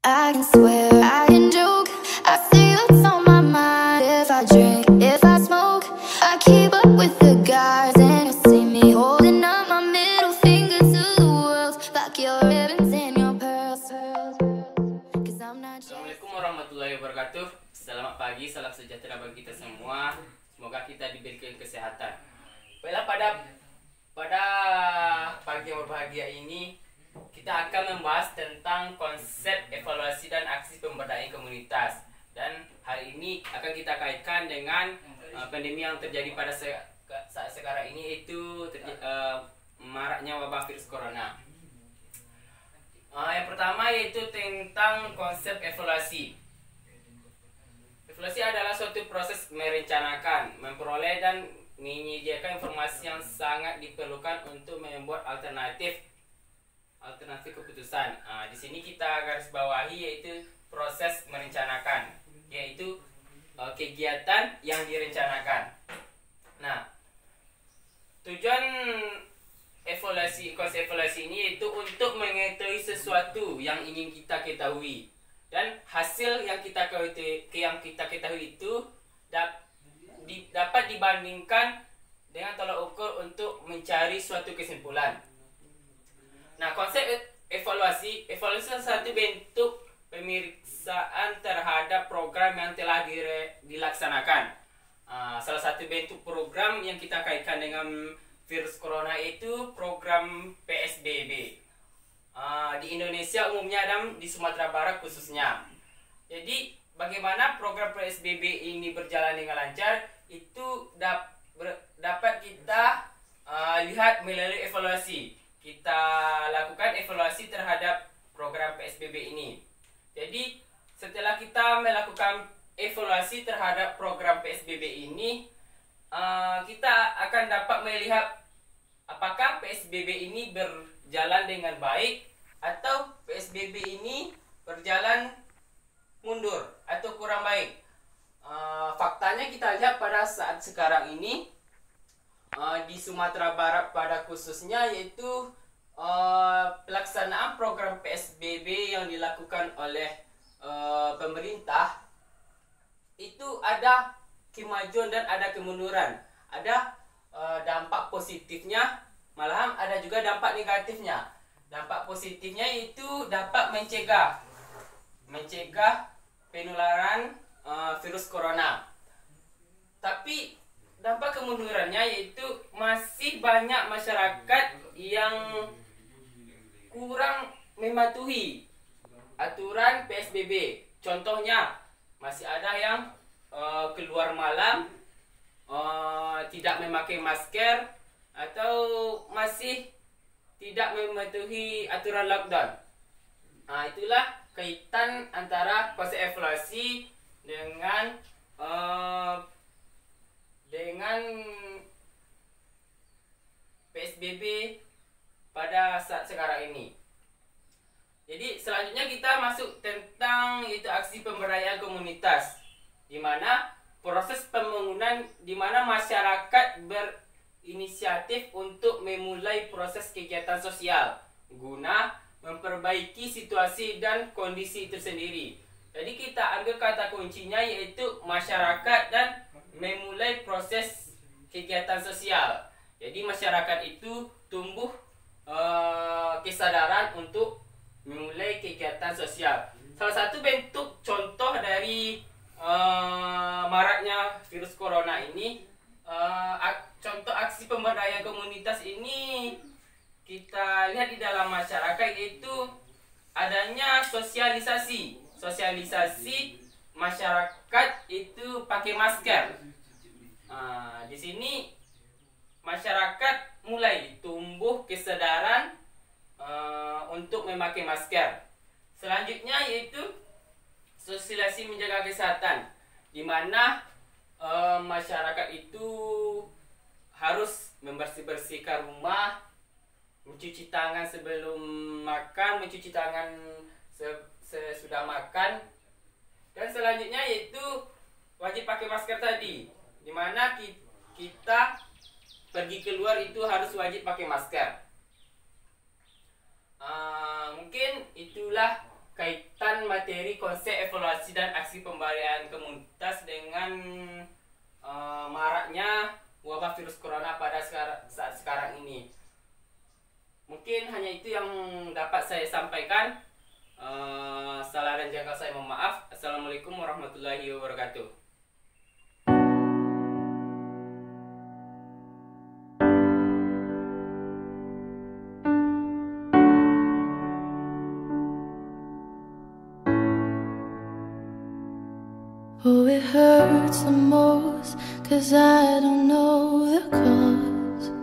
I can swear, I can joke. I say what's on my mind. If I drink, if I smoke, I keep up with the guys, and you'll see me holding up my middle finger to the world. Fuck your ribbons and your pearls. 'Cause I'm not just... Assalamualaikum warahmatullahi wabarakatuh. Selamat pagi, salam sejahtera bagi kita semua. Semoga kita diberikan kesehatan. Baiklah, pada pagi yang berbahagia ini kita akan membahas tentang konsep evaluasi dan aksi pemberdayaan komunitas. Dan hal ini akan kita kaitkan dengan pandemi yang terjadi pada saat sekarang ini, yaitu maraknya wabah virus corona. Yang pertama yaitu tentang konsep evaluasi. Evaluasi adalah suatu proses merencanakan, memperoleh dan menyediakan informasi yang sangat diperlukan untuk membuat alternatif keputusan. Di sini kita garis bawahi yaitu proses merencanakan, yaitu kegiatan yang direncanakan. Nah, tujuan konsep evaluasi ini yaitu untuk mengetahui sesuatu yang ingin kita ketahui, dan hasil yang kita ketahui itu dapat dibandingkan dengan tolak ukur untuk mencari suatu kesimpulan. Nah, konsep evaluasi adalah satu bentuk pemeriksaan terhadap program yang telah dilaksanakan. Salah satu bentuk program yang kita kaitkan dengan virus corona itu program PSBB. Di Indonesia umumnya dan di Sumatera Barat khususnya. Jadi bagaimana program PSBB ini berjalan dengan lancar itu dapat kita lihat melalui evaluasi. Kita lakukan evaluasi terhadap program PSBB ini. Jadi setelah kita melakukan evaluasi terhadap program PSBB ini, kita akan dapat melihat apakah PSBB ini berjalan dengan baik atau PSBB ini berjalan mundur atau kurang baik. Faktanya kita lihat pada saat sekarang ini di Sumatera Barat pada khususnya, yaitu pelaksanaan program PSBB yang dilakukan oleh pemerintah itu ada kemajuan dan ada kemunduran. Ada dampak positifnya, malahan ada juga dampak negatifnya. Dampak positifnya itu dapat mencegah penularan virus corona. Tapi dampak kemundurannya yaitu masih banyak masyarakat yang kurang mematuhi aturan PSBB. Contohnya, masih ada yang keluar malam, tidak memakai masker, atau masih tidak mematuhi aturan lockdown. Itulah kaitan antara konsep evaluasi dengan PSBB pada saat sekarang ini. Jadi selanjutnya kita masuk tentang itu aksi pemberdayaan komunitas, di mana proses pembangunan, di mana masyarakat berinisiatif untuk memulai proses kegiatan sosial guna memperbaiki situasi dan kondisi itu sendiri. Jadi kita ambil kata kuncinya yaitu masyarakat dan memulai proses kegiatan sosial. Jadi masyarakat itu tumbuh kesadaran untuk memulai kegiatan sosial. Salah satu bentuk contoh dari maraknya virus corona ini, contoh aksi pemberdayaan komunitas ini kita lihat di dalam masyarakat, yaitu adanya sosialisasi masyarakat itu pakai masker. Di sini masyarakat mulai tumbuh kesadaran untuk memakai masker. Selanjutnya yaitu sosialisasi menjaga kesehatan, di mana masyarakat itu harus membersihkan rumah, mencuci tangan sebelum makan, mencuci tangan sesudah makan, dan selanjutnya yaitu wajib pakai masker tadi, di mana kita pergi keluar itu harus wajib pakai masker. Mungkin itulah kaitan materi konsep evaluasi dan aksi pemberdayaan komunitas dengan maraknya wabah virus corona pada saat sekarang ini. Mungkin hanya itu yang dapat saya sampaikan. Salah dan janggal saya mohon maaf. Assalamualaikum warahmatullahi wabarakatuh. Oh, it hurts the most, 'cause I don't know the cause.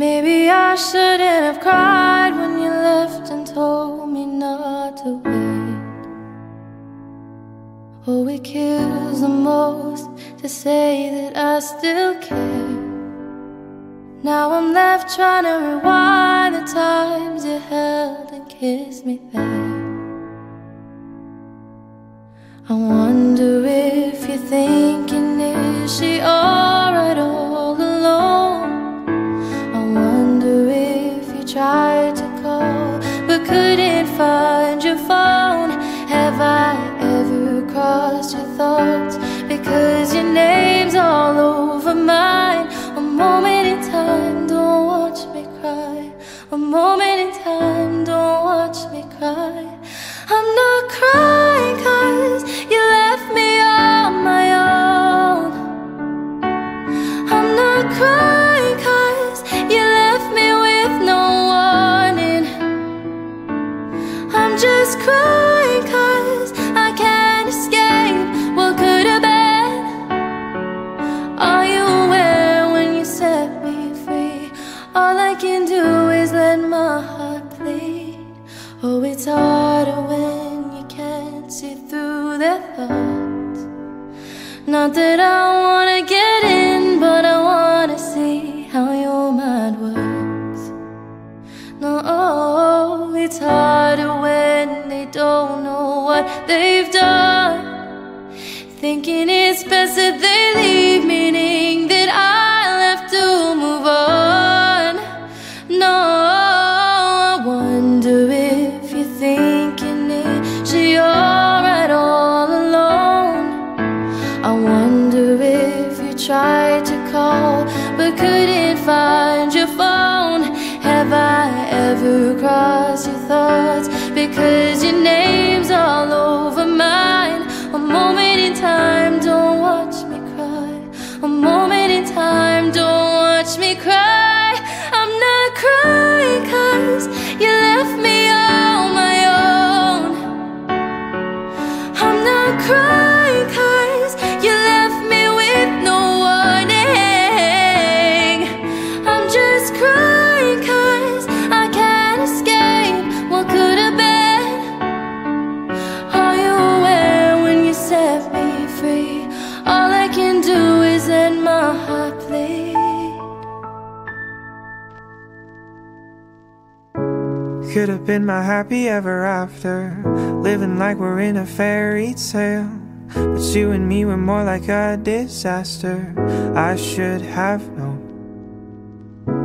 Maybe I shouldn't have cried when you left and told me not to wait. Oh, it kills the most to say that I still care. Now I'm left trying to rewind the times you held and kissed me there. I wonder if you're thinking, is she alright all alone? I wonder if you tried to call but couldn't find your phone. Have I ever crossed your thoughts? Because your name's all over mine. A moment in time, don't watch me cry. A moment in time, don't watch me cry. I'm not crying 'cause you left me on my own. I'm not crying 'cause you left me with no warning. I'm just crying 'cause I can't escape what could have been. Are you aware when you set me free? All I can do is let my heart bleed. Oh, it's harder when you can't see through their thoughts. Not that I wanna get in, but I wanna see how your mind works. No, it's harder when they don't know what they've done. Thinking it's best that they leave, meaning that I'll have to move on. No, I wonder if you're thinking, is she alright all alone? I wonder if you tried to call but couldn't find your phone. Have I ever crossed your thoughts? Because your name's all over mine. A moment in time, don't watch me cry. A moment in time, don't watch me cry. I'm not crying 'cause you left me on my own. I'm not crying 'cause you left me with no warning. I'm just crying 'cause I can't escape what could have been. Are you aware when you set me free? All I can do is let my heart bleed. Could have been my happy ever after, living like we're in a fairy tale. But you and me were more like a disaster. I should have known.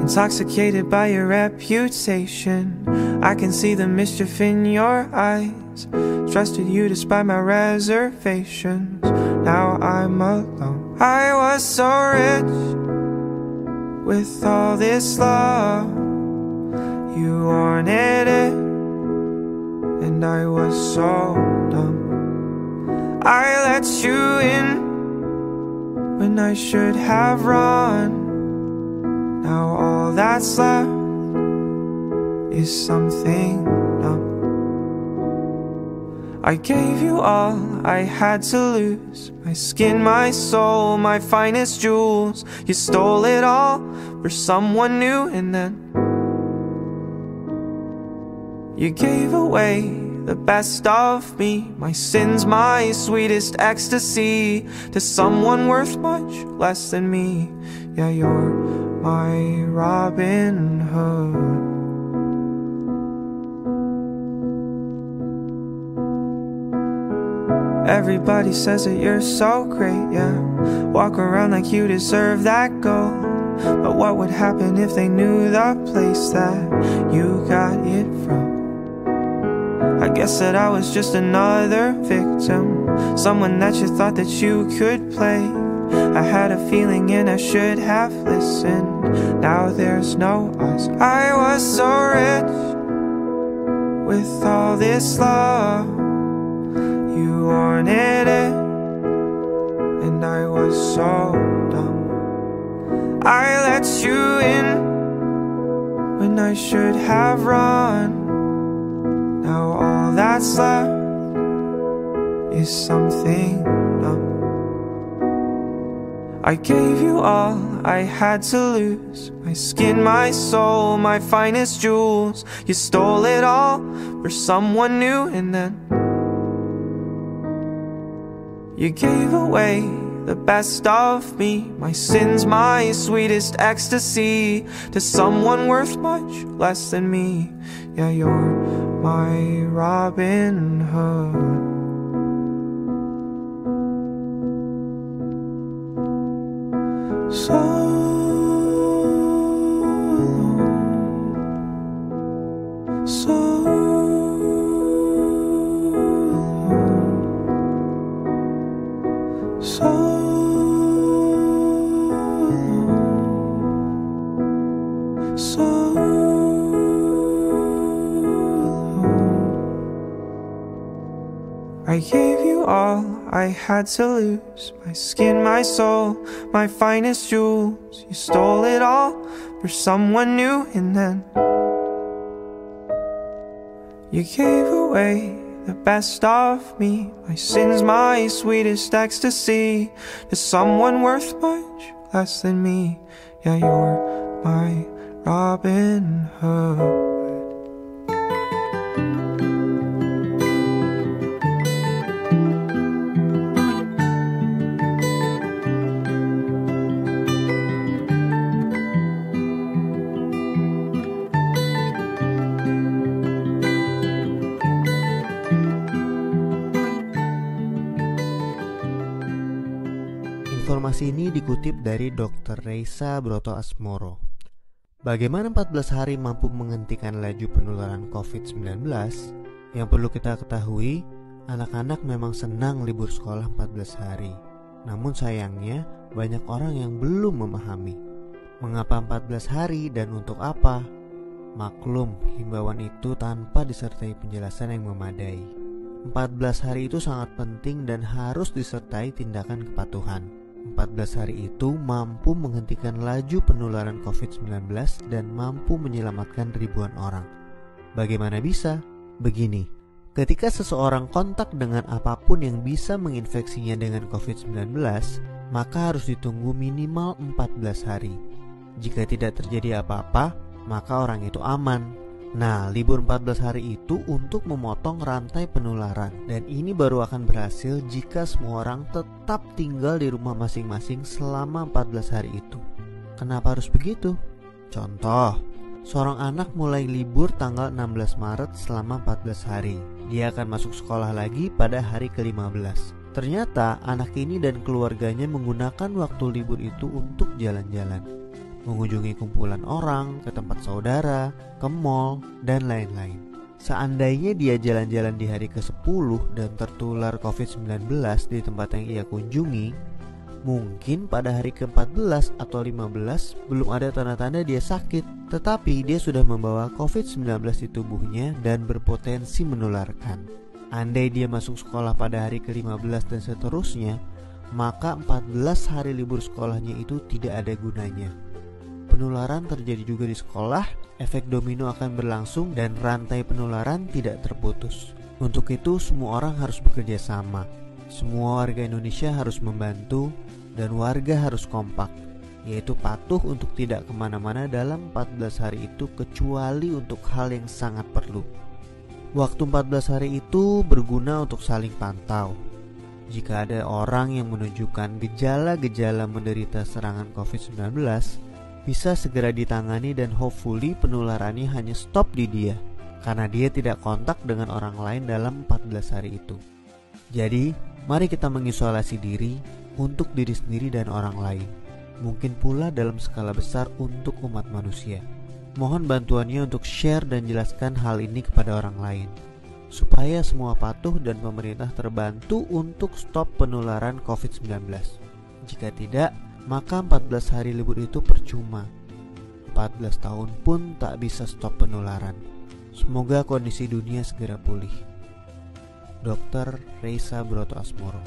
Intoxicated by your reputation, I can see the mischief in your eyes. Trusted you despite my reservations. Now I'm alone. I was so rich with all this love. You wanted it, and I was so dumb. I let you in when I should have run. Now all that's left is something numb. I gave you all I had to lose, my skin, my soul, my finest jewels. You stole it all for someone new, and then you gave away the best of me, my sins, my sweetest ecstasy, to someone worth much less than me. Yeah, you're my Robin Hood. Everybody says that you're so great, yeah. Walk around like you deserve that gold. But what would happen if they knew the place that you got it from? I guess that I was just another victim, someone that you thought that you could play. I had a feeling and I should have listened. Now there's no us. I was so rich with all this love. You wanted it, and I was so dumb. I let you in when I should have run. Now all that's left is something numb. I gave you all I had to lose, my skin, my soul, my finest jewels. You stole it all for someone new, and then you gave away the best of me, my sins, my sweetest ecstasy, to someone worth much less than me. Yeah, you're my Robin Hood. So alone, so alone, so alone, so alone. I gave you all I had to lose, my skin, my soul, my finest jewels. You stole it all for someone new, and then you gave away the best of me, my sins, my sweetest ecstasy, to someone worth much less than me. Yeah, you're my Robin Hood. Informasi ini dikutip dari Dr. Reisa Broto Asmoro. Bagaimana 14 hari mampu menghentikan laju penularan COVID-19? Yang perlu kita ketahui, anak-anak memang senang libur sekolah 14 hari. Namun sayangnya, banyak orang yang belum memahami mengapa 14 hari dan untuk apa. Maklum, himbauan itu tanpa disertai penjelasan yang memadai. 14 hari itu sangat penting dan harus disertai tindakan kepatuhan. 14 hari itu mampu menghentikan laju penularan COVID-19 dan mampu menyelamatkan ribuan orang. Bagaimana bisa? Begini, ketika seseorang kontak dengan apapun yang bisa menginfeksinya dengan COVID-19, maka harus ditunggu minimal 14 hari. Jika tidak terjadi apa-apa, maka orang itu aman. Nah, libur 14 hari itu untuk memotong rantai penularan, dan ini baru akan berhasil jika semua orang tetap tinggal di rumah masing-masing selama 14 hari itu. Kenapa harus begitu? Contoh, seorang anak mulai libur tanggal 16 Maret selama 14 hari. Dia akan masuk sekolah lagi pada hari ke-15. Ternyata anak ini dan keluarganya menggunakan waktu libur itu untuk jalan-jalan, mengunjungi kumpulan orang, ke tempat saudara, ke mall, dan lain-lain. Seandainya dia jalan-jalan di hari ke-10 dan tertular COVID-19 di tempat yang ia kunjungi, mungkin pada hari ke-14 atau 15 belum ada tanda-tanda dia sakit, tetapi dia sudah membawa COVID-19 di tubuhnya dan berpotensi menularkan. Andai dia masuk sekolah pada hari ke-15 dan seterusnya, maka 14 hari libur sekolahnya itu tidak ada gunanya. Penularan terjadi juga di sekolah, efek domino akan berlangsung dan rantai penularan tidak terputus. Untuk itu semua orang harus bekerja sama. Semua warga Indonesia harus membantu dan warga harus kompak, yaitu patuh untuk tidak kemana-mana dalam 14 hari itu kecuali untuk hal yang sangat perlu. Waktu 14 hari itu berguna untuk saling pantau. Jika ada orang yang menunjukkan gejala-gejala menderita serangan COVID-19, bisa segera ditangani dan hopefully penularannya hanya stop di dia, karena dia tidak kontak dengan orang lain dalam 14 hari itu. Jadi, mari kita mengisolasi diri untuk diri sendiri dan orang lain. Mungkin pula dalam skala besar untuk umat manusia. Mohon bantuannya untuk share dan jelaskan hal ini kepada orang lain. supaya semua patuh dan pemerintah terbantu untuk stop penularan COVID-19. Jika tidak, maka 14 hari libur itu percuma. 14 tahun pun tak bisa stop penularan. Semoga kondisi dunia segera pulih. Dr. Reysa Broto Asmoro.